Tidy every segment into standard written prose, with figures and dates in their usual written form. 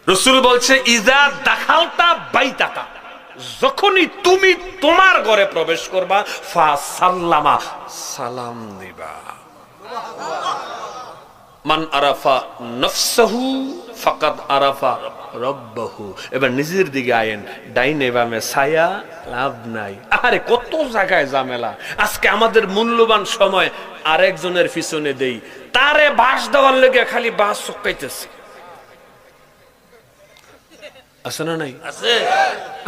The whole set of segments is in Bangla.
রাসূল বলছে ইজা দাখালতা বাইতাকা, যখনই তুমি তোমার ঘরে প্রবেশ করবা ফা সাল্লামা, সালাম দিবা। মান আরাফা নফসাহু ফাকাদ আরাফা রব্বাহু। এবার নিজের দিকে আয়েন, ডাইনে বামে ছায়া, লাভ নাই। আরে কত জায়গায় ঝামেলা। আজকে আমাদের মূল্যবান সময় আরেকজনের পিছনে দেই, তারে বাস দেওয়ার লেগে খালি বাস চকাইতেছে। আছে না নাই?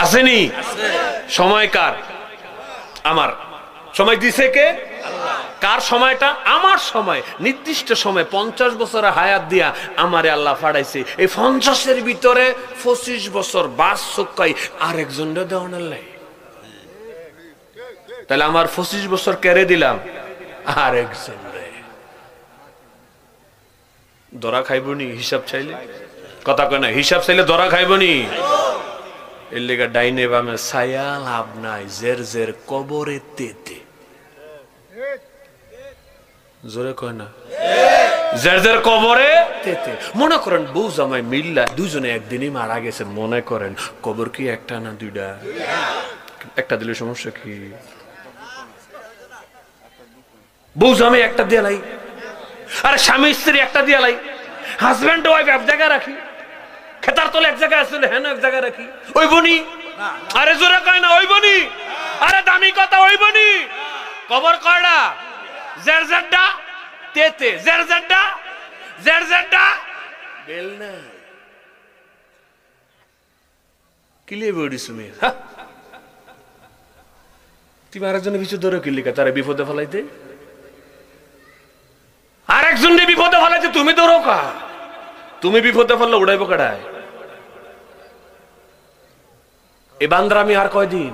আসেনি? সময় কার? আমার। সময় দিছে কে? কার সময়টা? আমার সময়। নির্দিষ্ট সময় 50 বছর হায়াত দিয়া আমারে আল্লাহ ফাড়াইছে। এই 50-এর ভিতরে 25 বছর বাস চকাই আরেকজনরে দেওয়ার লাই। তাহলে আমার 25 বছর কেড়ে দিলাম আরেকজনরে। ধরা খাইবনি হিসাব চাইলে? কথা কয় না, হিসাব চাইলে ধরা খাইবনি। এর লেগে ডাইনে বামে ছায়া, লাভ নাই। জের জের কবরে তেতে। জোরে কয় না, জের জের কবরে তেতে। মনে করেন বউ জামাই মিল্লা দুজনে একদিনই মারা গেছে, মনে করেন কবর কি একটা না দুইটা? একটা দিলে সমস্যা কি? বউ জামাই একটা দিয়ে লাই, আরে স্বামী স্ত্রী একটা দিয়ে লাই, হাজব্যান্ড ওয়াইফ এক জায়গায় রাখি, খেতার তলে এক জায়গায় আসলে হ্যাঁ এক জায়গায় রাখি। ওই বনি, আরে জোরে কয় না ওই বনি, আরে দামি কথা ওই বনি। কবর কয়টা? জেরজেরডা তেতে, জেরজেরডা জেরজেরডা বেল না। কিলে বড়িস তুমি? তুমি আরেকজনের পিছু ধরে কিলিকা তারা বিপদে ফেলাইতে, আরেকজনের বিপদে ফেলাইতে তুমি ধরো কা? তুমি বিপদে ফেললে উড়াইবো কাটায়। এই বান্দরামি আর কয়দিন?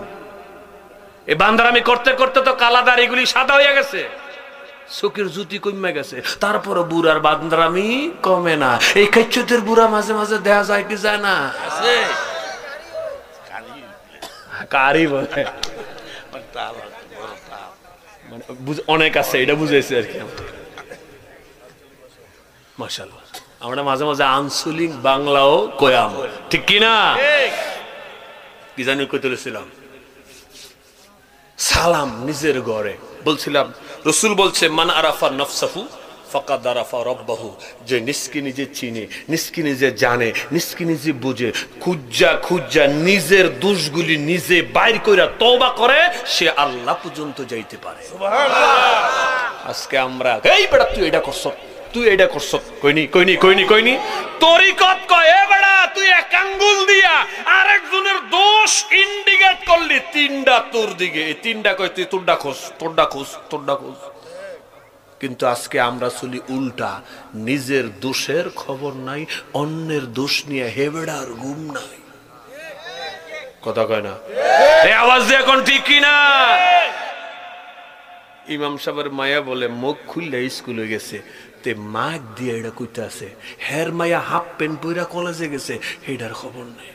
এই বান্দরামি করতে করতে তো কালা দাড়িগুলি সাদা হয়ে গেছে, চোখের জুতি কমে গেছে, তারপরে বুড়ার বান্দরামি কমে না। এই কাচ্চুতের বুড়া মাঝে মাঝে দেখা যায় কি যায় না? কারি বলে অনেক আছে, এটা বুঝাইছে আর কি। মাশাআল্লাহ, আমরা মাঝে মাঝে আঞ্চলিক বাংলাও কয়াম, ঠিক কিনা? কি জানি কই তুলেছিলাম, সালাম নিজের ঘরে বলছিলাম। রাসূল বলছে মান আরাফা নফসাহু ফাকাদ আরাফা রব্বাহু, যে নিজকে নিজে চিনে, নিজকে নিজে জানে, নিজকে নিজে বুঝে, খুঁজা খুঁজা নিজের দোষগুলি নিজে বাইর কইরা তওবা করে, সে আল্লাহ পর্যন্ত যাইতে পারে। সুবহানাল্লাহ। আজকে আমরা এই বেটা তুই এটা করছ, তুই এটা করছ, কইনি কইনি কইনি কইনি তরিকত কয় এ বেটা তুই এক আঙ্গুল দিয়া আরেকজনের দোষ ইন্ডিকেট করলি, তিনটা তোর দিকে, এই তিনটা কয় তুই তোরটা খোঁজ, তোরটা খোঁজ, তোরটা খোঁজ। কিন্তু আজকে আমরা চলি উল্টা, নিজের দোষের খবর নাই, অন্যের দোষ নিয়ে হেবেড়ার ঘুম নাই। কথা কয় না? এই আওয়াজ দিয়ে এখন ঠিক কিনা? ইমাম সাহেবের মায়া বলে মুখ খুললে স্কুল হয়ে গেছে, তে মাক দিয়ে এটা কইতে আছে, হের মায়া হাফ প্যান্ট পইরা কলেজে গেছে, এটার খবর নাই।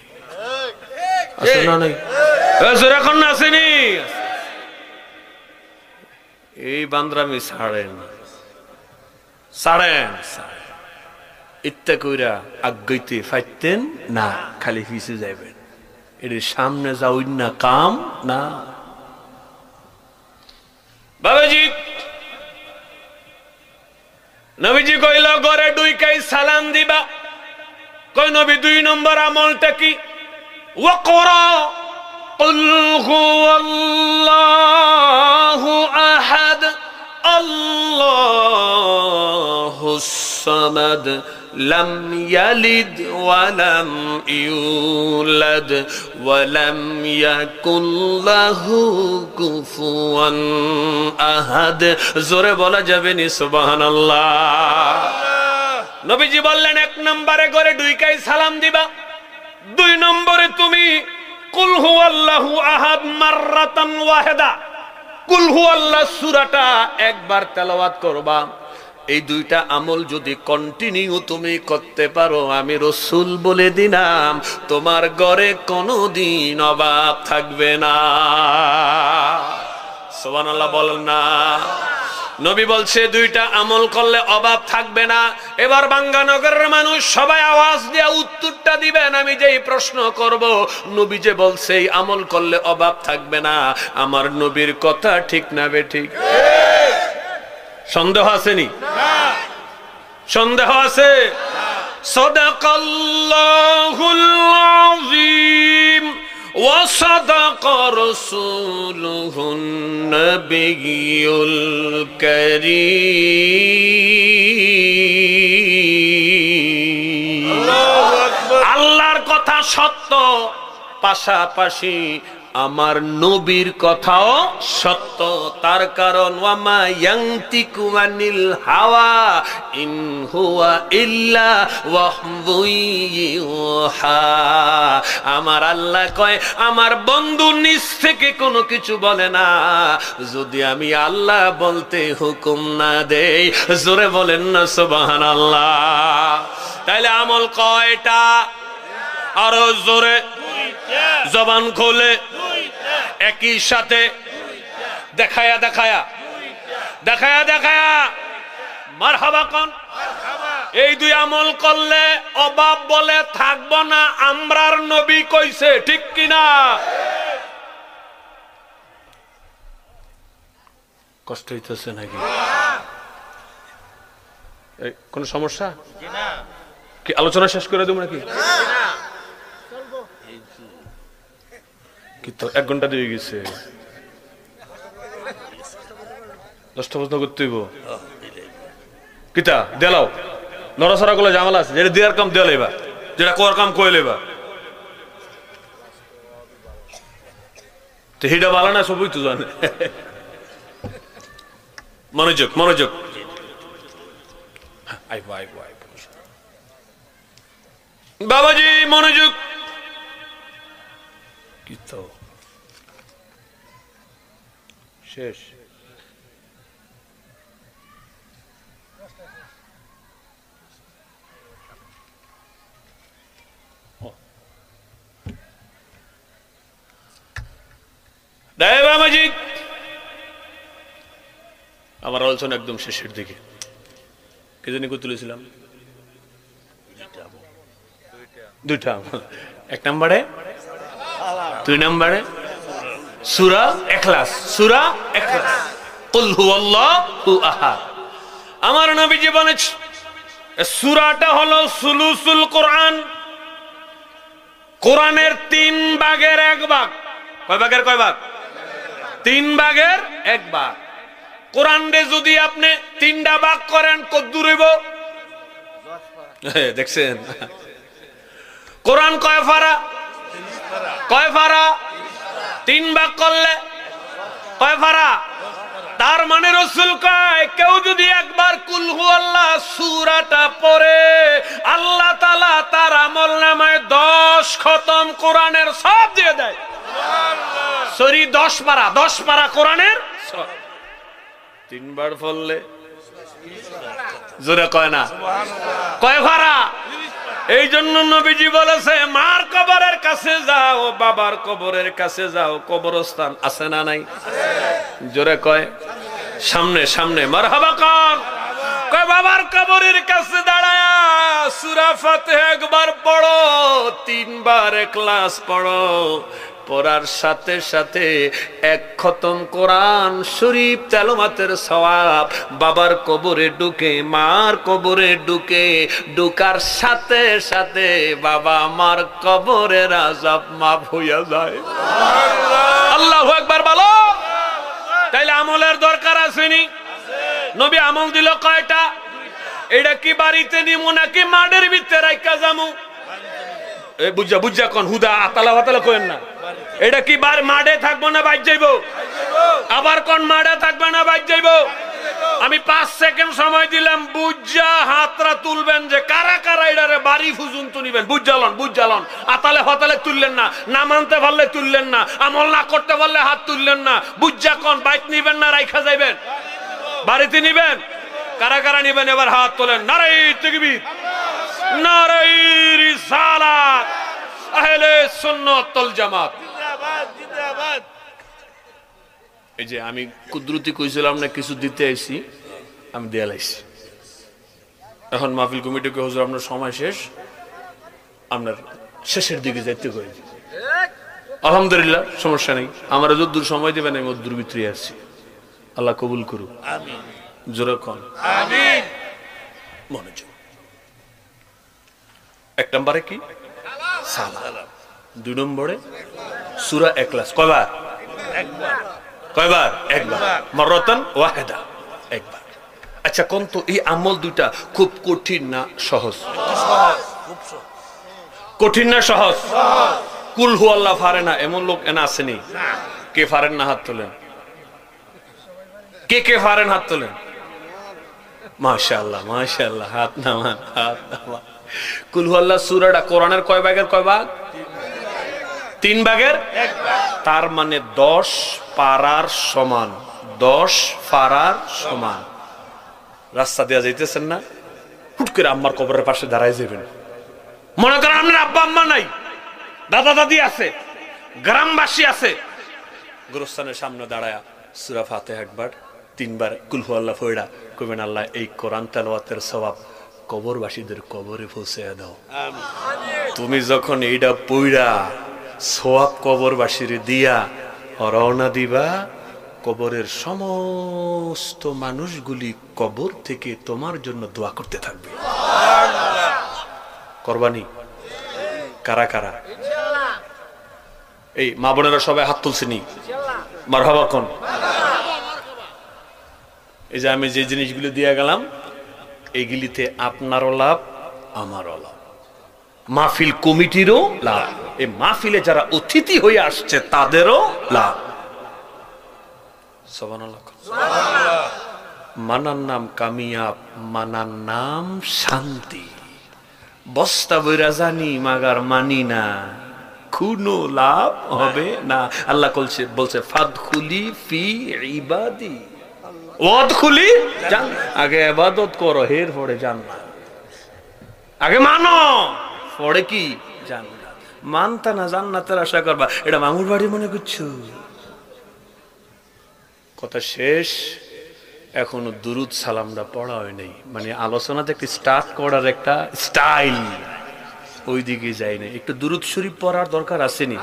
আছে না নাই? এখন আসেনি। এই বান্দরামি ছাড়েন, ছাড়েন, ইত্যা কইরা আগাইতে ফাইতেন না, খালি পিছে যাইবেন। এর সামনে যাওই না কাম না। বাবাজি, নবীজি কইল ঘরে ঢুইকাই সালাম দিবা। কই নবী 2 নম্বর আমলটা কি? ওয়াকরা কুল হুয়াল্লাহু আহাদ আল্লাহুস সামাদ লাম ইয়ালিদ ওয়া লাম ইউলাদ ওয়া লাম ইয়াকুল লাহু কুফুয়ান আহাদ। জোরে বলা যাবে নি সুবহানাল্লাহ? নবীজি বললেন 1 নম্বরে ঘরে ঢুইকাই সালাম দিবা, 2 নম্বরে তুমি কুল হুয়াল্লাহু আহাদ মাররাতান ওয়াহিদা, কুল হুয়াল্লাহ সূরাটা একবার তেলাওয়াত করবা। এই 2টা আমল যদি কন্টিনিউ তুমি করতে পারো, আমি রাসূল বলে দিলাম তোমার ঘরে কোনোদিন অভাব থাকবে না। সুবহানাল্লাহ বলেন না? নবী বলছে দুইটা আমল করলে অভাব থাকবে না। এবার বাঙ্গানগরের মানুষ সবাই আওয়াজ দিয়ে উত্তরটা দিবেন। আমি যেই প্রশ্ন করব, নবী যে বলছে এই আমল করলে অভাব থাকবে না, আমার নবীর কথা ঠিক না বেঠিক? সন্দেহ আসেনি? সন্দেহ আছে? সাদাকাল্লাহুল আযীম ওয়া সাদাকা রাসূলুহুন নাবিয়্যুল কারীম। আল্লাহু আকবার। আল্লাহর কথা সত্য, পাশাপাশি আমার নবীর কথাও সত্য। তার কারণ ওয়ামা ইয়ানতিকু আনিল হাওয়া ইন হুয়া ইল্লা ওয়াহয়ুন ইউহা। আমার আল্লাহ কয় আমার বন্ধু নিজ থেকে কোনো কিছু বলে না, যদি আমি আল্লাহ বলতে হুকুম না দেই। জোরে বলেন না সুবহানাল্লাহ। তাইলে আমল কয়টা? আরো জোরে, জবান খোলে, একই সাথে দেখায়া দেখায়া দেখায়া দেখায়া মারহাবা কোন। এই দুই আমল করলে অভাব বলে থাকবো না, আমরার নবী কইছে, ঠিক কিনা? কষ্ট হইতেছে নাকি? কোন সমস্যা কি? আলোচনা শেষ করে দেবো নাকি? তো 1 ঘন্টা দিয়ে গেছে, 10টা প্রশ্ন করতে হইব। কিতা দেলাও নড়াচড়া করলে ঝামেলা আছে, যেটা দেওয়ার কাম দেওয়া লেবা, যেটা করার কাম করে লেবা। তো হিডা ভালো না, সবই তো জানে। মনোযোগ মনোযোগ। বাবাজি মনোযোগ। কি তো শেষ? বাবাজি আমার আলোচনা একদম শেষের দিকে। কি জানি কই তুলেছিলাম? দুইটা। 1 নম্বরে, 2 নম্বরে সূরা ইখলাস। সূরা ইখলাস, কুল হুয়াল্লাহু আহাদ। আমার নবীজি বলেছেন সূরাটা হলো সুলুসুল কোরআন। কোরআনের 3 ভাগের 1 ভাগ। কয় ভাগের কয় ভাগ? 3 ভাগের 1 ভাগ। কোরআনে যদি আপনি 3টা ভাগ করেন কত দূর হইব? দেখছেন কোরআন কয় পারা? কয় পারা? 3 ভাগ করলে কয় পারা? তার মানে রাসূল কয় কেউ যদি একবার কুল হুয়াল্লাহ সূরাটা পড়ে, আল্লাহ তাআলা তার আমলনামায় 10 খতম কোরআনের সব দিয়ে দেয়। সুবহানাল্লাহ। সরি 10 পারা, 10 পারা কোরআনের সব 3 বার পড়লে জোরে কয় না সুবহানাল্লাহ। কয় পারা? এই জন্য নবীজি বলেছে মার কবরের কাছে যাও, বাবার কবরের কাছে যাও, কবরস্থান আছে না নাই? জোরে কয় সামনে সামনে মারহাবা কোন। কয় বাবার কবরের কাছে দাঁড়ায়া সূরা ফাতিহা একবার পড়ো, 3 বার ইখলাস পড়ো। পড়ার সাথে সাথে 1 খতম কোরআন শরীফ তেলাওয়াতের সওয়াব বাবার কবরে ঢুকে, মার কবরে ঢুকে, ঢুকার সাথে সাথে বাবা মার কবরের আযাব মাফ হইয়া যায়। সুবহানাল্লাহ। আল্লাহু আকবার বলো। তাইলে আমলের দরকার আছে নি? নবী আমল দিল কয়টা? এটা কি বাড়িতে নিমু নাকি মাঠের ভিতরে রাইখা যামু? এ বুঝা বুঝা কোন হুদা আতালা আতালা কইেন না। এটা কি বার মাঠে থাকবো না বাইর যাইবো? আবার কোন মাঠে থাকবে না বাইর যাইবো? আমি 5 সেকেন্ড সময় দিলাম, বুঝা হাতরা তুলবেন যে কারা কারা এটারে বাড়ি পর্যন্ত নিবেন। বুঝালন বুঝালন, আতালে হতালে তুললেন না, না মানতে পারলে তুললেন না, আমল না করতে পারলে হাত তুললেন না। বুঝা কোন বাইক নিবেন না রাইখা যাইবেন? বাড়িতে নিবেন। কারা কারা নিবেন এবার হাত তোলেন। নারায়ে তাকবীর, নারায়ে রিসালাত, আহলে সুন্নাত ওয়াল জামাত। জিন্দাবাদ জিন্দাবাদ। এই যে আমি কুদরতি কইছিলাম না কিছু দিতে আইছি, আমি দেয়া লাইছি। এখন মাহফিল কমিটিকে হুজুর আপনার সময় শেষ, আপনার শেষের দিকে যাইতে কই। আলহামদুলিল্লাহ, সমস্যা নেই, আমার যদ্দূর সময় দেবেন আমি অদ্দূর ভিতরে আসছি। আল্লাহ কবুল করুক, আমিন। জোরে কোন আমিন। মনোযোগ। এক নম্বরে কি? সালাম। দুই নম্বরে সূরা ইখলাস। কয়বার? একবার। কয়বার? একবার। মাররাতান ওয়াহিদা, একবার। আচ্ছা কোন তো এই আমল দুইটা খুব কঠিন না সহজ? সহজ, খুব সহজ। কঠিন না সহজ? সহজ। কুল হু আল্লাহ পারে না এমন লোক এনা আসেনি? না। কে পারেন না হাত তোলেন? কে কে পারেন হাত তোলেন? মাশাআল্লাহ মাশাআল্লাহ, হাত নামান, হাত নামান। কুল হু আল্লাহ সূরাটা কোরআনের কয় ভাগের কয় ভাগ? 3 ভাগের 1 ভাগ। তার মানে 10 পারার সমান। 10 পারার সমান। রাস্তা দেয়া যাইতেছেন না, হুট করে আম্মার কবরের পাশে দাঁড়ায় যাবেন। মনে করেন আপনার আব্বা আম্মা নাই, দাদা দাদি আছে, গ্রামবাসী আছে, গোরস্থানের সামনে দাঁড়ায়া সূরা ফাতিহা একবার, 3 বার কুল হু আল্লাহ পড়া কইবেন, আল্লাহ এই কোরআন তেলাওয়াতের সওয়াব কবরবাসীদের কবরে পৌঁছায়া দাও। আমিন। তুমি যখন এইটা পড়া সওয়াব কবরবাসীর দিয়া রওনা দিবা, কবরের সমস্ত মানুষগুলি কবর থেকে তোমার জন্য দোয়া করতে থাকবে। করবানি? কারা কারা? এই মা বোনেরা সবাই হাত তুলছেনি? মারহাবা কোন। এই যে আমি যে জিনিসগুলো দিয়ে গেলাম, এইগুলিতে আপনারও লাভ, আমারও লাভ, মাহফিল কমিটিরও লাভ, এই মাহফিলে যারা অতিথি হয়ে আসছে তাদেরও লাভ। সুবহানাল্লাহ। মানার নাম কামিয়াব, মানার নাম শান্তি। বস্তা বইরা জানি মাগার মানি না, কোনো লাভ হবে না। আল্লাহ বলছে ফাদখুলি ফি ইবাদি ওয়াদখুলি জান্নাত। আগে ইবাদত করো, এর পরে জান্নাত। আগে মানো, পরে কি? জান্নাত। মানতা না জান্নাতের আশা করবা, এটা মামুর বাড়ি মনে করছো? কথা শেষ, এখনো দুরুদ সালামটা পড়া হয় নাই। মানে আলোচনাতে একটি স্টার্ট করার একটা স্টাইল, ওই দিকে যাই না। একটু দুরুদ শরীফ পড়ার দরকার আসেনি?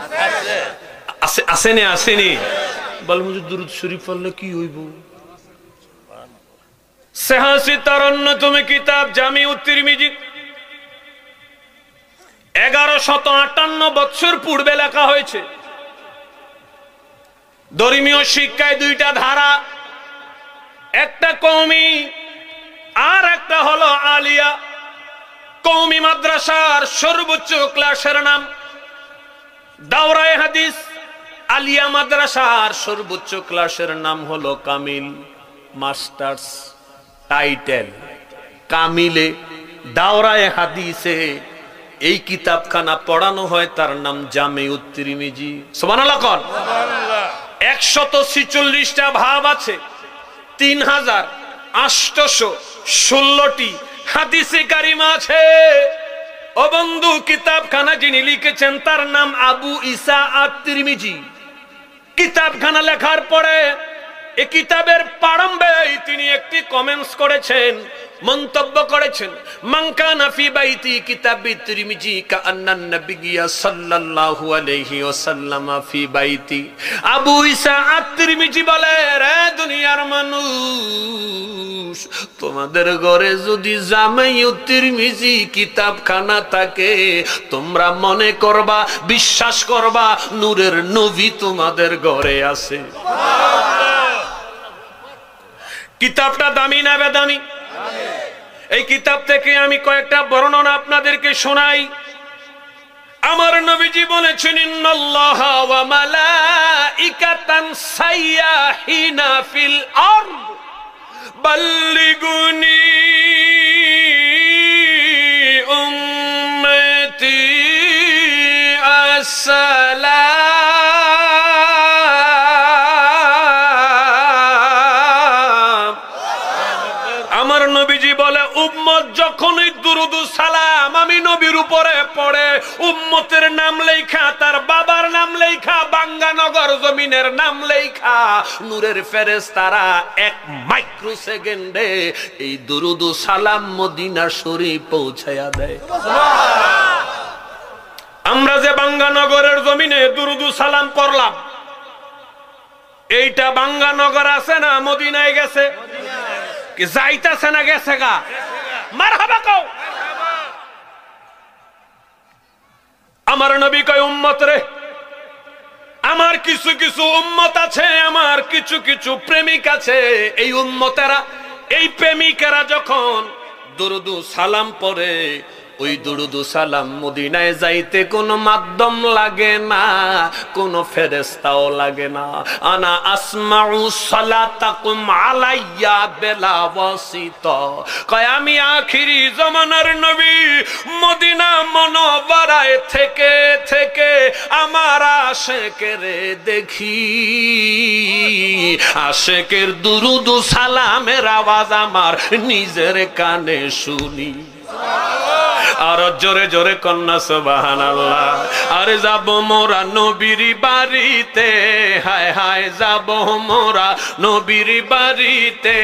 আসেনি? আসেনি? বলবো যে দুরুদ শরীফ পড়লে কি হইব? সেহাসি তার অন্যতম কিতাব জামিউত তিরমিজি 1158 বছর পূর্বে লেখা হয়েছে। ধর্মীয় শিক্ষায় 2টা ধারা, একটা কওমি আর একটা হলো আলিয়া। কওমি মাদ্রাসার সর্বোচ্চ ক্লাসের নাম দাওরায়ে হাদিস, আলিয়া মাদ্রাসার সর্বোচ্চ ক্লাসের নাম হলো কামিল, মাস্টার্স টাইটেল। কামিলে দাওরায়ে হাদিসে এই কিতাবখানা পড়ানো হয়, তার নাম জামিউত তিরমিজি। সুবহানাল্লাহ কোন। 146টা ভাব আছে, 3816টি হাদিসে কারিমা আছে। ও বন্ধু, কিতাবখানা যিনি লিখেছেন তার নাম আবু ঈসা আত-তিরমিজি। কিতাবখানা লেখার পরে এই কিতাবের প্রারম্ভে তিনি একটি কমেন্টস করেছেন, মন্তব্য করেছেন, মান কানা ফি বাইতি কিতাবি তিরমিজি কাআন্নান নাবিয়্যা সাল্লাল্লাহু আলাইহি ওয়াসাল্লাম ফি বাইতি। আবু ঈসা আত-তিরমিজি বলে, রে দুনিয়ার মানুষ, তোমাদের ঘরে যদি জামিউত তিরমিজি কিতাবখানা থাকে, তোমরা মনে করবা, বিশ্বাস করবা, নূরের নবী তোমাদের ঘরে আছে। কিতাবটা দামি না বেদামি? এই কিতাব থেকে আমি কয়েকটা বর্ণনা আপনাদেরকে শোনাই। আমার নবীজি বলেছেন, ইন্নাল্লাহা ওয়া মালাইকাতান সাইয়াহিনা ফিল আরদ বাল্লিগুনি উম্মতি আসসালাম। আমার নবীজি বলে, উম্মত যখনই দুরুদ সালাম আমি নবী মাটির উপরে পড়ে উম্মতের নাম লেখা, তার বাবার নাম লেখা, বাঙ্গানগর জমিনের নাম লেখা, নূরের ফেরেশতারা এক মাইক্রো সেকেন্ডে এই দুরুদ ও সালাম মদিনা শরীফ পৌঁছায়া দেয়। আমরা যে বাঙ্গানগরের জমিনে দুরুদ ও সালাম করলাম, এইটা বাঙ্গানগর আছে না মদিনায় গেছে? কি যাইতাছে না গেছে গা? মারহাবা কও। আমার নবী কয় উম্মত রে, আমার কিছু কিছু উম্মত আছে, আমার কিছু কিছু প্রেমিক আছে, এই উম্মতেরা, এই প্রেমিকেরা যখন দুরুদ ও সালাম পড়ে, ওই দুরুদ ও সালাম মদিনায় যাইতে কোনো মাধ্যম লাগে না, কোনো ফেরেশতাও লাগে না। আনা আসমাউ সালাতাকুম আলাইয়া বিলা ওয়াসিতা, কয় আমি আখিরি জামানার নবী মদিনা মুনাওয়ারায় থেকে থেকে আমার আশিকের দেখি, আশিকের দুরুদ ও সালামের আওয়াজ আমার নিজের কানে শুনি। আর জোরে জোরে কন্যা সুবহানাল্লাহ। আরে যাব মোরা নবীর বাড়িতে, হায় হায় যাব মোরা নবীর বাড়িতে,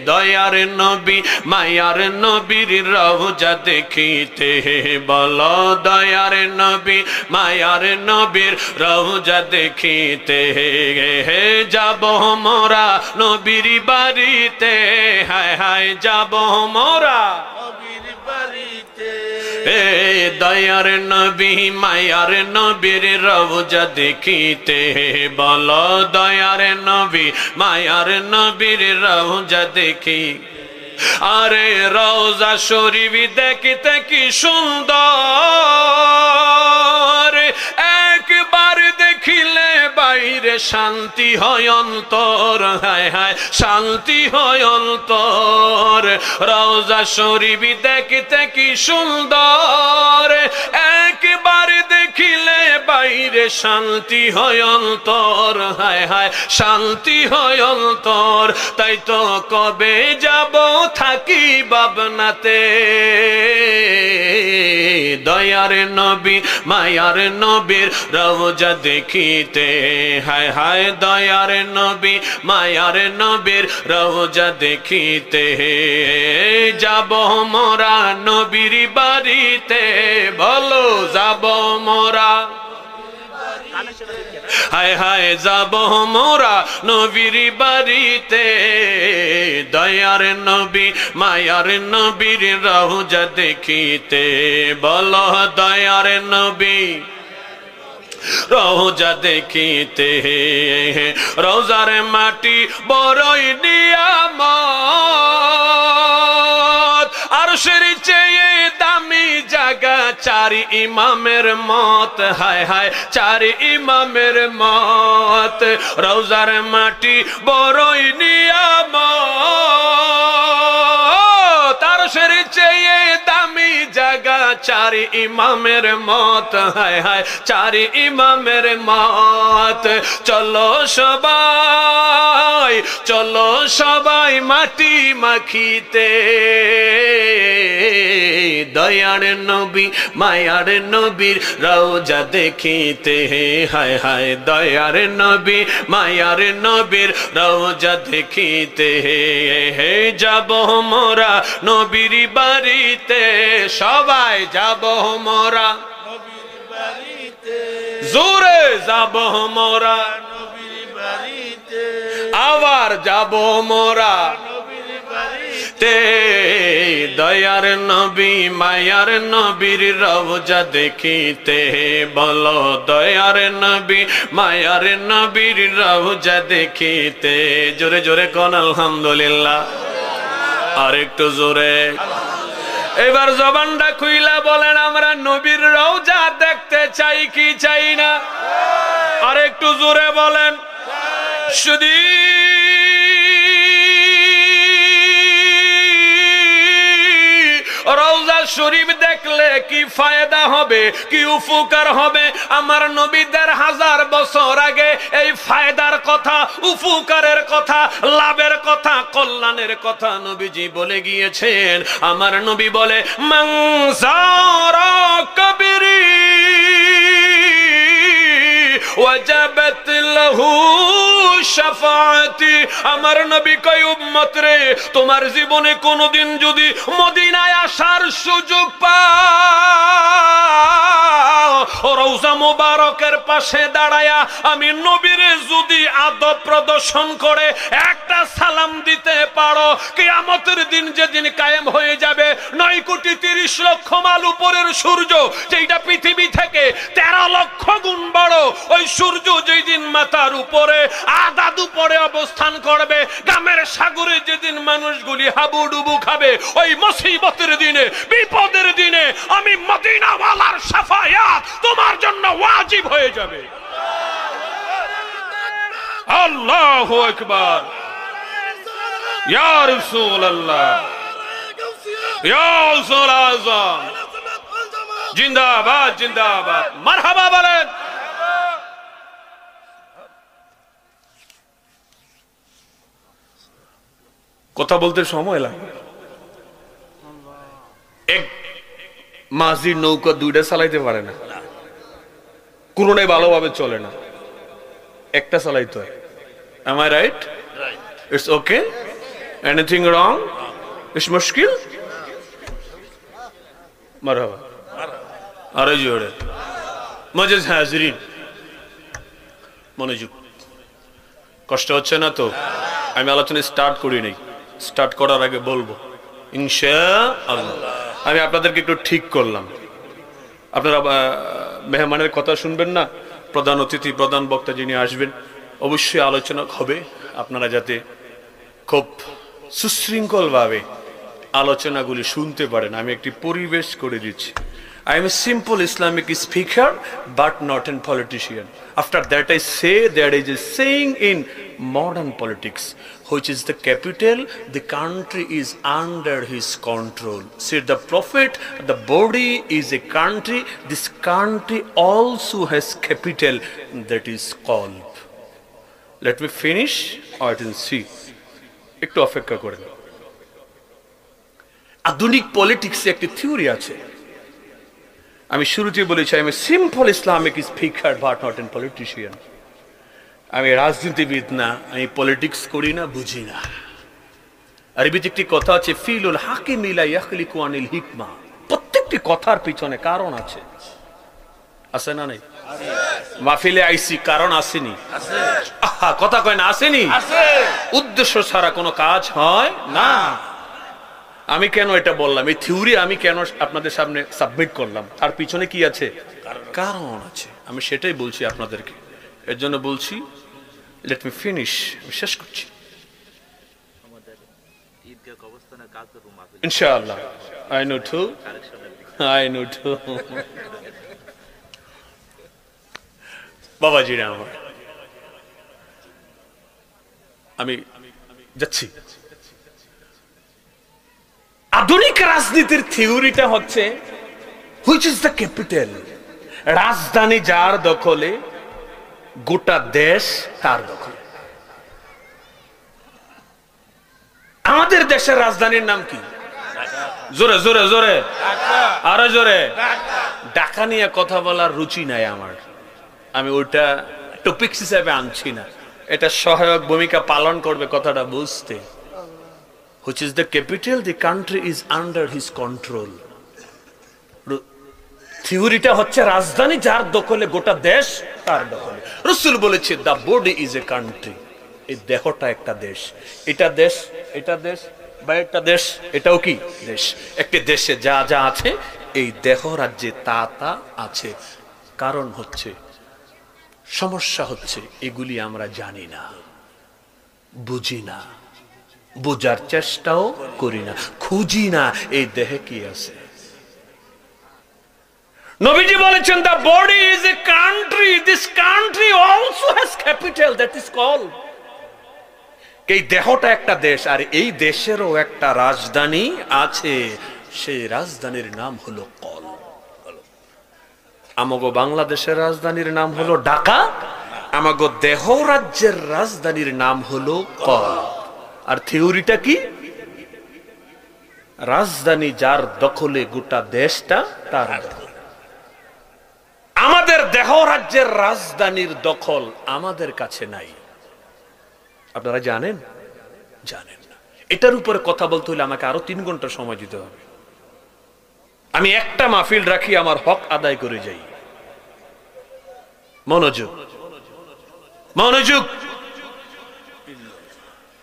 দয়ার নবী মায়ার নবীর রওজা দেখিতে, বলো দয়ার নবী মায়ার নবীর রওজা দেখিতে, যাব মোরা নবীর বাড়িতে, হায় হায় যাব মোরা দয়ার নবী মায়ার নবীর রওজা দেখিতে, বলো দয়ার নবী মায়ার নবীর রওজা দেখি। আরে রওজা শরীফ দেখিতে কি সুন্দর, একবার দেখিলে বাইরে শান্তি হয় অন্তর, হায় হায় শান্তি হয় অন্তর। রওজা শরীফ দেখিতে কি সুন্দর, একবার দেখিলে বাইরে শান্তি হয় অন্তর, হায় হায় শান্তি হয় অন্তর। তাই তো কবে যাব থাকি ভাবনাতে, দয়ার নবী মায়ার নবীর রওজা দেখিতে, হায় হায় দয়ার নবী মায়ার নবীর রওজা দেখিতে, যাব মোরা নবীর বাড়িতে, বলো যাব মোরা, হায় হায় যাব মোরা নবীর বাড়িতে, দয়ার নবী মায়ার নবীর রওজা দেখিতে, বলো দয়ার নবী রওজা দেখিতে। রওজার মাটি বড়ই নিয়ামত, আরশের চেয়ে দামি জায়গা, চারি ইমামের মত, হায় হায় চারি ইমামের মত। রওজার মাটি বড়ই নিয়ামত, আরশের চেয়ে দামি জায়গা, চারি ইমামের মত, হায় হায় চারি ইমামের মত। চলো সবাই, চলো সবাই মাটি মাখিতে, দয়ার নবী মায়ার নবীর রওজা দেখিতে, হায় হায় দয়ার নবী মায়ার নবীর রওজা দেখিতে, যাব মোরা নবীর বাড়িতে, সবাই যাব মোরা নবীর বাড়িতে, জোরে যাব মোরা নবীর বাড়িতে, আবার যাব মোরা নবীর বাড়িতে, দয়ার নবী মায়ার নবীর রওজা দেখিতে, বলো দয়ার নবী মায়ার নবীর রওজা দেখিতে। জোরে জোরে কোন আলহামদুলিল্লাহ, আর একটু জোরে। এবার জবানটা খুইলা বলেন আমরা নবীর রওজা দেখতে চাই কি চাই না? আর একটু জোরে বলেন। শুধু রওজা শরীফ দেখলে কি ফায়দা হবে, কি উপকার হবে? আমার নবী ১৫০০ বছর আগে এই ফায়দার কথা, উপকারের কথা, লাভের কথা, কল্যাণের কথা নবীজি বলে গিয়েছেন। আমার নবী বলে, মান যারা কবরি ওয়াজাবাত লাহু শাফাআতি। আমার নবী কয়, উম্মত রে, তোমার জীবনে কোনোদিন যদি মদিনায় আসার সুযোগ পাও, রওজা মুবারকের পাশে দাঁড়ায়া আমি নবীরে যদি আদব প্রদর্শন করে একটা সালাম দিতে পারো, কিয়ামতের দিন যেদিন কায়েম হয়ে যাবে ৯,৩০,০০,০০০ মাইল উপরের সূর্য, যেটা পৃথিবী থেকে ১৩ লক্ষ গুণ বড়, ওই সূর্য যেই দিন মাথার উপরে আদাদ উপরে অবস্থান করবে, গ্রামের সাগরে যেদিন মানুষগুলি হাবুডুবু খাবে, ওই মুসিবতের দিনে, বিপদের দিনে আমি মদিনাওয়ালার শাফায়াত তোমার জন্য ওয়াজিব হয়ে যাবে। আল্লাহু আকবার, ইয়া রাসূলুল্লাহ, ইয়া রাসূল আযম, জিন্দাবাদ জিন্দাবাদ, মারহাবা বলেন। কথা বলতে সময় লাগে। এক মাঝির নৌকা দুইটা চালাইতে পারে না, কোনটাই ভালোভাবে চলে না, একটা চালাইতে হয়। Am I right? It's okay? Anything wrong? It's মুশকিল? মারহাবা, আরে জোরে মজেজ হাজরিন, মনোযোগ। কষ্ট হচ্ছে না তো? আমি আলোচনা স্টার্ট করি নাই, স্টার্ট করার আগে বলবো ইনশাআল্লাহ। আমি আপনাদেরকে একটু ঠিক করলাম, আপনারা মেহমানের কথা শুনবেন না, প্রধান অতিথি, প্রধান বক্তা যিনি আসবেন, অবশ্যই আলোচনা হবে। আপনারা যাতে খুব সুশৃঙ্খলভাবে আলোচনাগুলি শুনতে পারেন, আমি একটি পরিবেশ করে দিচ্ছি। I am a simple Islamic speaker but not a politician. After that I say there is a saying in modern politics, which is the capital, the country is under his control. Said the Prophet, the body is a country, this country also has capital, that is qalb. Let me finish or I will see. একটু অপেক্ষা করেন। আধুনিক পলিটিক্সে একটি থিওরি আছে, আমি শুরুতে বলেছি আমি simple Islamic speaker but not an politician. আমি রাজনীতিবিদ না, আমি পলিটিক্স করি না, বুঝি না। আরবিতে একটি কথা আছে, ফিলুল হাকিম লা ইয়াখলিকু আনিল হিকমা। প্রত্যেকটি কথার পিছনে কারণ আছে, আছে না নাই? মাহফিলে আইসি, কারণ আসেনি? আহা, কথা কয় না, আসেনি? উদ্দেশ্য ছাড়া কোনো কাজ হয় না। আমি কেন এটা বললাম, এই থিওরি আমি কেন আপনাদের সামনে সাবমিট করলাম, তার পিছনে কি আছে? কারণ আছে। আমি সেটাই বলছি আপনাদেরকে, এর জন্য বলছি লেট মি ফিনিশ, আমি শেষ করছি ইনশাআল্লাহ। I know too, I know too. বাবাজিরা আমার, আমি যাচ্ছি। আধুনিক রাজনীতির থিওরিটা হচ্ছে হুইচ ইজ দ্য ক্যাপিটাল, রাজধানী যার দখলে গোটা দেশ তার দখলে। আমাদের দেশের রাজধানীর নাম কি? জোরে জোরে জোরে, আরো জোরে। ঢাকা নিয়ে কথা বলার রুচি নাই আমার, আমি ওইটা টপিকস হিসাবে আনছি না, এটা সহায়ক ভূমিকা পালন করবে কথাটা বুঝতে। Which is the capital, the country is under his control. থিওরিটা হচ্ছে রাজধানী যার দখলে গোটা দেশ তার দখলে। রাসূল বলেছে the body is a country, এই দেহটা একটা দেশ। এটা দেশ, এটা দেশ, বা একটা দেশ, এটাও কি দেশ। একটি দেশে যা যা আছে এই দেহ রাজ্যে তা তা আছে। কারণ হচ্ছে, সমস্যা হচ্ছে এগুলি আমরা জানি না, বুঝি না, বোঝার চেষ্টাও করি না, খুঁজি না এই দেহে কি আছে। নবীজি বলেছেন the body is a country, this country also has capital, that is called। এই দেহটা একটা দেশ, আর এই দেশেরও একটা রাজধানী আছে, সেই রাজধানীর নাম হলো কলব। আমাগো বাংলাদেশের রাজধানীর নাম হলো ঢাকা, আমাগো দেহ রাজ্যের রাজধানীর নাম হলো কল। আর থিওরিটা কি? রাজধানী যার দখলে গোটা দেশটা তার দখল। আমাদের দেহ রাজ্যের রাজধানীর দখল আমাদের কাছে নাই। আপনারা জানেন? জানেন না। এটার উপরে কথা বলতে হলে আমাকে আরো 3 ঘন্টা সময় দিতে হবে। আমি একটা মাহফিল রাখি, আমার হক আদায় করে যাই। মনোযোগ, মনোযোগ।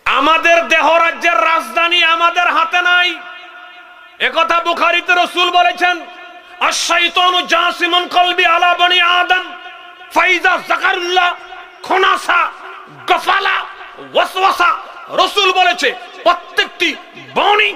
আমাদের দেহ রাজ্যের রাজধানী আমাদের হাতে নাই। একথা বুখারীতে রাসূল বলেছেন, আশ-শাইতানু জাসিমুন কলবি আলা বনি আদম ফাইজা যাকারুল্লাহ খুনাসা গফালা ওয়াসওয়াসা। রাসূল বলেছে প্রত্যেকটি বনি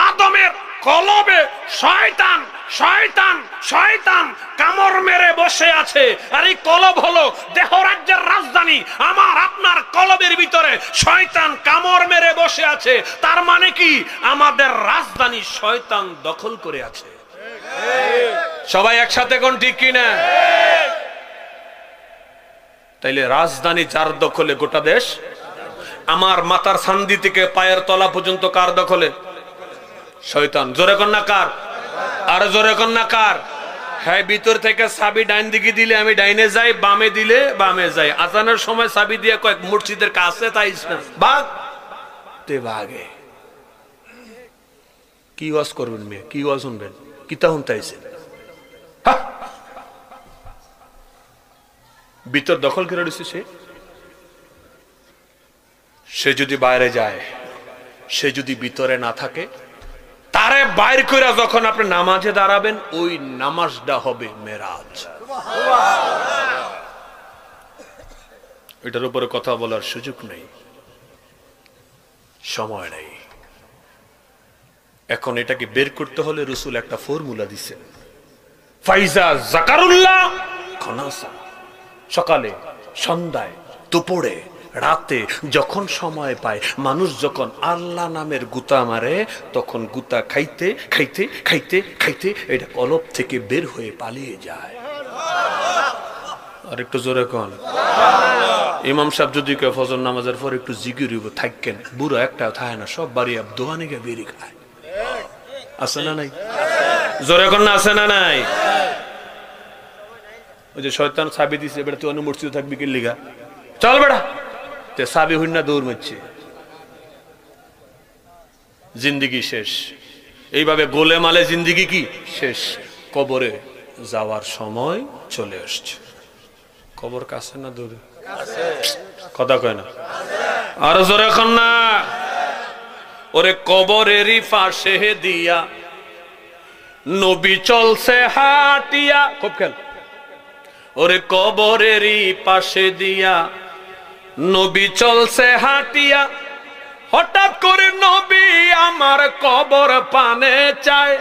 আদমের কলবে শয়তান শয়তান শয়তান কামড় মেরে বসে আছে। আর এই কলব হলো দেহ রাজ্যের রাজধানী। আমার আপনার কলবের ভিতরে শয়তান কামড় মেরে বসে আছে। তার মানে কি? আমাদের রাজধানী শয়তান দখল করে আছে। সবাই একসাথে কোন ঠিক কিনা? তাইলে রাজধানী যার দখলে গোটা দেশ। আমার মাথার সান্দি থেকে পায়ের তলা পর্যন্ত কার দখলে? শয়তান। জোরে কন্যা কার? আর জোরে কন্যা কার? হ্যাঁ, ভিতর থেকে চাবি ডাইন দিকে দিলে আমি ডাইনে যাই, বামে দিলে বামে যাই। আজানের সময় চাবি দিয়ে কয়েক মসজিদের কাছে তাইস না, ভাগ তে ভাগে। কি ওয়াজ করবেন মেয়ে? কি ওয়াজ শুনবেন? কিতা শুনতাইছেন? ভিতর দখল করে দিচ্ছে সে। সে যদি বাইরে যায়, সে যদি ভিতরে না থাকে, তারে বাইর করে যখন আপনি নামাজে দাঁড়াবেন, ওই নামাজটা হবে মেরাজ। এটার উপরে কথা বলার সুযোগ নেই, সময় নেই। এখন এটাকে বের করতে হলে রাসূল একটা ফর্মুলা দিচ্ছেন, ফাইজা যাকারুল্লাহ খুনাসা। সকালে, সন্ধ্যায়, দুপুরে, রাতে যখন সময় পায়, মানুষ যখন আল্লাহ নামের গুতা মারে, তখন গুতা খাইতে খাইতে খাইতে খাইতে এটা কলব থেকে বের হয়ে পালিয়ে যায়। আর একটু জোরে কোন। ইমাম সাহেব যদি কেউ ফজর নামাজের পর একটু জিকির থাকেন, বুড়ো একটা থাকে না, সব বাড়ি দোকানে গিয়ে বেরি খায়। আছে না নাই? জোরে কোন না, আছে না নাই? ওই যে শয়তান চাবি দিছে, বেটা তুই অনুমূর্তি থাকবি কি লিগা? চল বেটা, চাবি হইনা দৌড় মারছে, জিন্দিগি শেষ। এইভাবে গোলে মালে জিন্দিগি কি শেষ। কবরে যাওয়ার সময় চলে আসছে। কবর কাছে না দূরে? কথা কয় না, আর জোরে এখন না। ওরে কবরেরই পাশে দিয়া নবী চলছে হাটিয়া। খুব খেল। ওরে কবরেরই পাশে দিয়া নবী চলছে হাটিয়া, হঠাৎ করে নবী আমার কবর পানে চায়।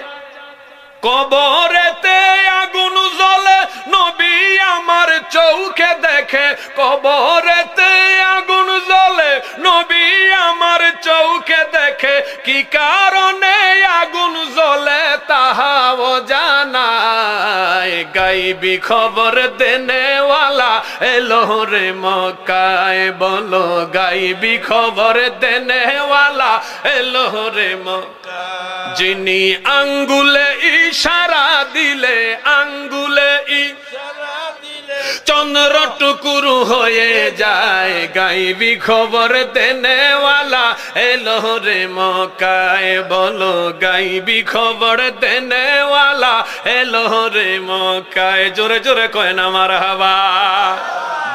কবরেতে আগুন জ্বলে, নবী আমার চোখে দেখে। কবরেতে আগুন জ্বলে, নবী আমার চোখে দেখে। কি কারণে আগুন জ্বলে তাহাও জানায়। গাইবি খবর দেনেওয়ালা এলো রে মক্কায়, বলো গাইবি খবর দেনেওয়ালা এলো রে মক্কায়। যিনি আঙ্গুলে ইশারা দিলে, আঙ্গুলে ইশারা দিলে চন্দ্র টুকুরু হয়ে যায়। গাইবি খবর দেনেওয়ালা এলো রে মক্কায়, বলো গাইবি খবর দেনেওয়ালা এলো রে মক্কায়। জোরে জোরে কয় না মারহাবা।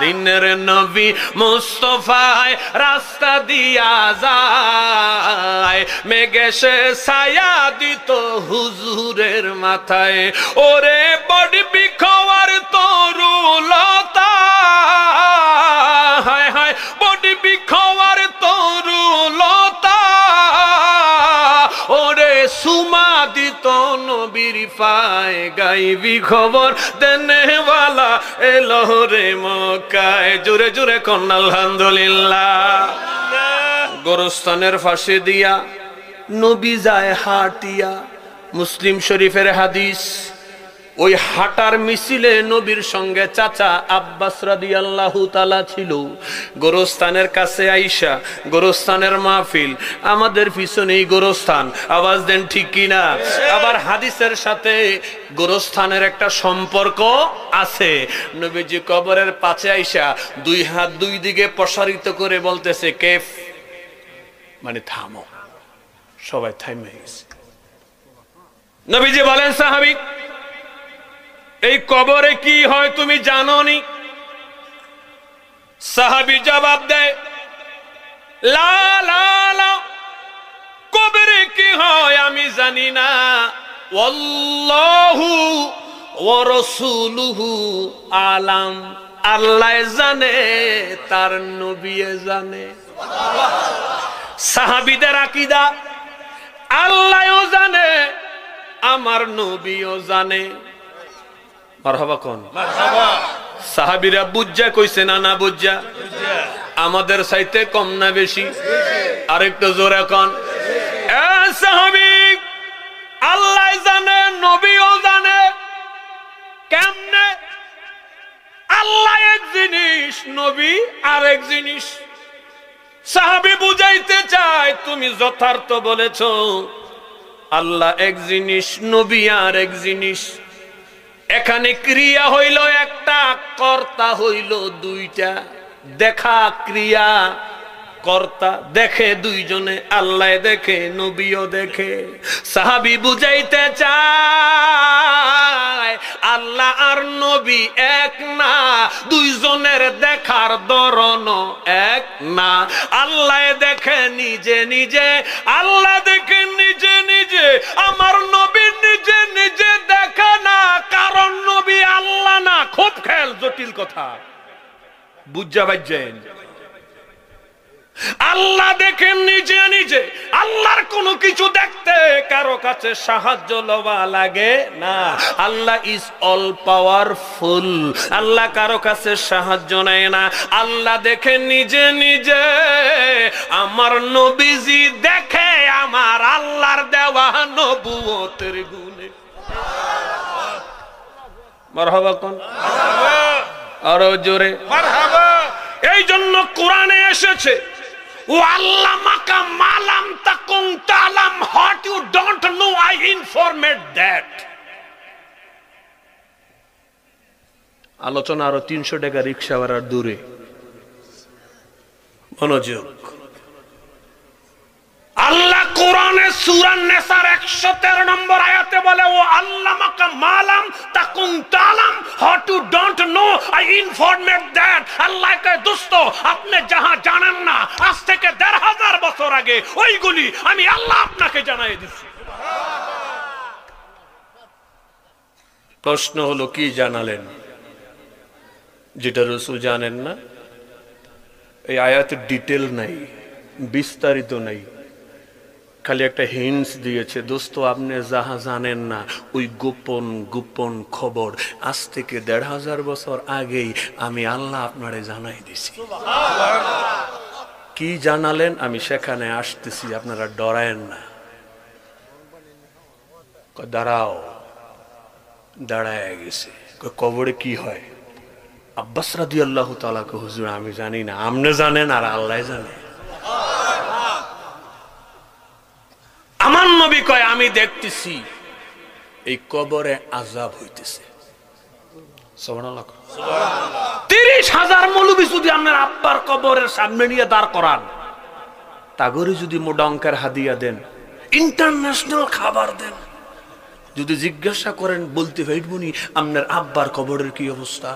দিনের নবী মুস্তাফায় রাস্তা দিয়া যায়, মেঘে সে ছায়া দিত হুজুরের মাথায়। ওরে বড় বিখওয়ার তরুলতা, হায় হায় বড় বিখওয়ার তরুলতা। ওরে সুমা দিত নবীর পায়। গাইবি খবর দেনেওয়ালা এলো রে মক্কায়। জোরে জোরে কন্যা আলহামদুলিল্লাহ। গোরস্থানের ফাঁসে দিয়া নবী যায় হাটিয়া। মুসলিম শরীফের হাদিস। ওই হাঁটার মিছিলে নবীর সঙ্গে চাচা আব্বাস রাদিয়াল্লাহু তাআলা ছিল। গোরস্থানের কাছে আইসা, গোরস্থানের মাহফিল, আমাদের পিছনেই গোরস্থান, আওয়াজ দেন ঠিক কিনা? আবার হাদিসের সাথে গোরস্থানের একটা সম্পর্ক আছে। নবীজি কবরের পাশে আইসা দুই হাত দুই দিকে প্রসারিত করে বলতেছে কেফ, মানে থামো। সবাই থামে গেছে। নবীজি বলেন সাহাবী, এই কবরে কি হয় তুমি জানো নি? সাহাবী জবাব দেয়, লা লা লা, কবরে কি হয় আমি জানি না। আল্লাহু ওয়া রাসূলুহু আলাম, আল্লাহ জানে, তার নবী জানে। সাহাবীদের আকীদা, আল্লাহও জানে, আমার নবীও জানে। মারহাবা কোন? মারহাবা। সাহাবীরা বুঝা কইছে না না বুঝা? আমাদের চাইতে কম না বেশি? আরেকটু জোরে কোন? সাহাবী, আল্লাহ জানে, নবীও জানে। কেমনে? আল্লাহ এক জিনিস, নবী আরেক জিনিস। সাহাবী বুঝাইতে চায়, তুমি যথার্থ বলেছ, আল্লাহ এক জিনিস, নবী আর এক জিনিস। এখানে ক্রিয়া হইল একটা, কর্তা হইল দুইটা। দেখা ক্রিয়া, কর্তা দেখে দুইজনে, আল্লাহ দেখে, নবীও দেখে। সাহাবী বুঝাইতে চায় আল্লাহ আর নবী এক না, দুইজনের দেখার ধরন এক না। আল্লাহ দেখে নিজে নিজে, আল্লাহ দেখে নিজে নিজে, আমার নবী নিজে নিজে দেখে না, কারণ নবী আল্লাহ না। খুব খেয়াল, জটিল কথা বুঝা বাজছেন? আল্লাহ দেখেন নিজে নিজে। আল্লাহর কোনো কিছু দেখতে কারো কাছে সাহায্য লওয়া লাগে না। আল্লাহ ইজ অল পাওয়ারফুল, আল্লাহ কারো কাছে সাহায্য নেয় না। আল্লাহ দেখেন নিজে নিজে, আমার নবীজি দেখে আমার আল্লাহর দেওয়া নবুয়তের গুণে। মারহাবা কোন? আরো জোরে মারহাবা। এই জন্য কোরআনে এসেছে, ওয়াল্লামাকা মালাম তাকুন তালাম, what you don't know I informed that. আলোচনা আরো 300 টাকা রিকশাওয়ালার দূরে। মনোযোগ। আল্লাহ কোরআনে সূরা নিসার 113 নম্বর আয়াতে বলে, ও আল্লামাকা মালাম তাকুন তালাম, what you don't know I informed that. আল্লাহ কয়, দোস্ত আপনি যাহা জানেন না, আজ থেকে 1500 বছর আগে ওইগুলি আমি আল্লাহ আপনাকে জানাই দিছি। প্রশ্ন হলো, কি জানালেন যেটা রাসূল জানেন না? এই আয়াতের ডিটেল নাই, বিস্তারিত নাই, খালি একটা হিন্টস দিয়েছে, দোস্ত আপনি যাহা জানেন না ওই গোপন গোপন খবর আজ থেকে 1500 বছর আগেই আমি আল্লাহ আপনারে জানাই দিছি। কি জানালেন? আমি সেখানে আসতেছি, আপনারা ডরায়েন না। দাঁড়াও, দাঁড়ায় গেছে। কবরে কি হয়? আব্বাস রাদিয়াল্লাহু তাআলা কে, হুজুর আমি জানি না, আপনি জানেন আর আল্লাহ জানে। আমার নবী কয়, আমি দেখতেছি এই কবরে আযাব হইতেছে। সুবহানাল্লাহ। 30,000 মৌলবী যদি আপনার আব্বার কবরের সামনে নিয়ে দাঁড় করান, তাগরে যদি মোটা অঙ্কের হাদিয়া দেন, ইন্টারন্যাশনাল খাবার দেন, যদি জিজ্ঞাসা করেন বলতে পারবনি আপনার আব্বার কবরের কি অবস্থা?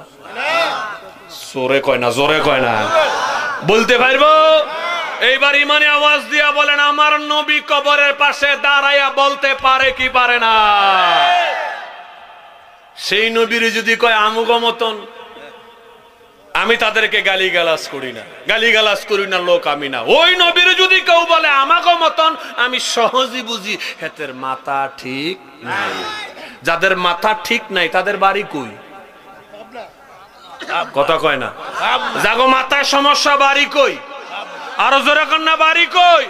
জোরে কয় না, জোরে কয় না, বলতে পারবো? এইবার ইমানে আওয়াজ দিয়া বলেন, আমার নবী কবরের পাশে দাঁড়াইয়া বলতে পারে কি পারে না? সেই নবীর যদি কয় আমুগো মতন, আমি তাদেরকে গালিগালাজ করি না, গালিগালাজ করি না লোক আমি না। ওই নবীর যদি কেউ বলে আমাগো মতন, আমি সহজই বুঝি হেতের মাথা ঠিক নাই। যাদের মাথা ঠিক নাই তাদের বাড়ি কই? কথা কয় না। যাগো মাথায় সমস্যা, বাড়ি কই? আরো জোরে কন্যা, বাড়ি কই?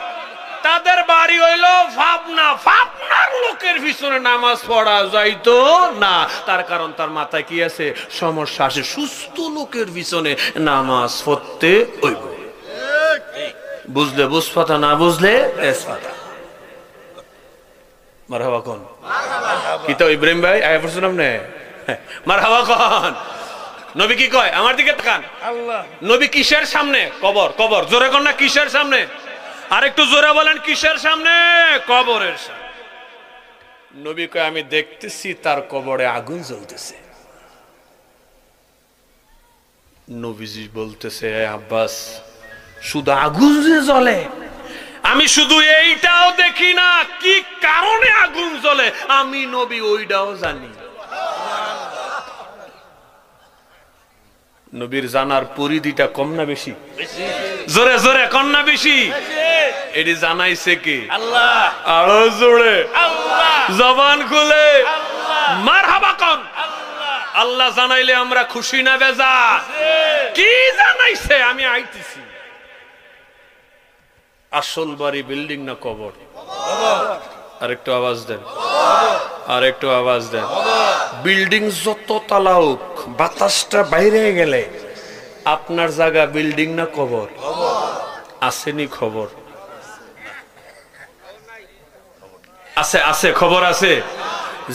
তাদের বাড়ি হইল ভাবনা, ভাবনার লোকের পিছনে নামাজ পড়া যাইতো না। তার কারণ তার মাথায় কি আছে, সমস্যা আছে। সুস্থ লোকের পিছনে নামাজ পড়তে হইব। বুঝলে বুঝপাতা, না বুঝলে তেজপাতা। মারহাবা কোন কি তো ইব্রাহিম ভাই আয় পড়ছেন আপনি, মারহাবা কোন। নবী কি কয়, আমার দিকে তাকান। আল্লাহ নবী কিসের সামনে? কবর। কবর জোরে কোন না, কিসের সামনে? আর একটু জোরে বলেন, কিসের সামনে? কবরের সামনে। নবী কয় আমি দেখতেছি তার কবরে আগুন জ্বলতেছে। নবীজি বলতেছে আব্বাস শুধু আগুন যে জ্বলে, আমি শুধু এইটাও দেখি না, কি কারণে আগুন জ্বলে আমি নবী ওইটাও জানি। নবীর জানার পরিধিটা কম না বেশি? জোরে জোরে কম না বেশি? এটি জানাইছে কি আল্লাহ। আরো জোরে আল্লাহ, জবান খুলে মারহাবা কোন। আল্লাহ জানাইলে আমরা খুশি না বেজার? কি জানাইছে? আমি আইতেছি। আসল বাড়ি বিল্ডিং না কবর? আরেকটু আওয়াজ দেন, আরেকটু আওয়াজ দেন। বিল্ডিং যত তালা হোক, বাতাসটা বাইরে গেলে আপনার জায়গা বিল্ডিং না কবর? আসেনি খবর? আছে আছে খবর আছে।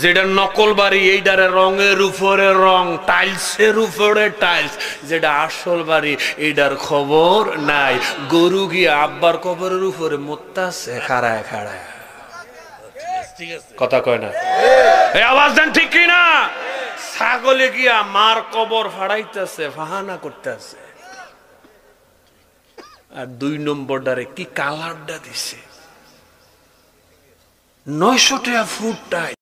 যেটা নকল বাড়ি এইটারে রঙের উপরে রং, টাইলসের উপরে টাইলস। যেটা আসল বাড়ি এইটার খবর নাই। গরু গিয়ে আব্বার কবরের উপরে মরতাছে খাড়ায় খাড়ায়। কথা কয় না? এই আওয়াজ দেন ঠিক কি না? ছাগলে গিয়া মার কবর ফাড়াইতেছে, ফাহানা করতেছে। আর 2 নম্বরটারে কি কালারটা দিছে, 900 টাকা ফুট টাইল।